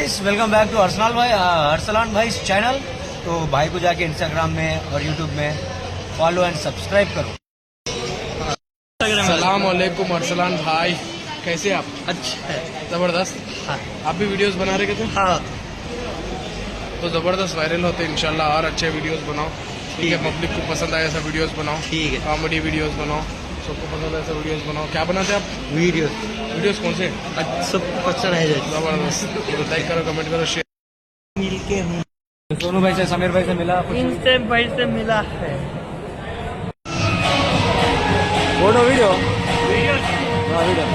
Guys, welcome back to Arsalan भाई channel. तो भाई को जाके इंस्टाग्राम में और यूट्यूब में फॉलो एंड सब्सक्राइब करो। सलाम वालेकुम अरसलान भाई, कैसे आप? अच्छा है। ज़बरदस्त। हाँ आप भी वीडियोस बना रहे थे? हाँ, तो ज़बरदस्त वायरल होते हैं इंशाल्लाह। और अच्छे वीडियोस बनाओ, ठीक है? पब्लिक को पसंद आए ऐसा वीडियोस बनाओ, ठीक है। कॉमेडी वीडियोस बनाओ, सबको पसंद आए ऐसा वीडियोस बनाओ। क्या बनाते हैं आप? वीडियो वीडियोस कौन से? सबको पसंद है। ज़बरदस्त। तो लाइक करो, कमेंट करो, शेयर। मिलके हूँ सोनू भाई से, समीर भाई से मिला, इनसे भाई से मिला है। फोटो वीडियो हाँ वीडियो।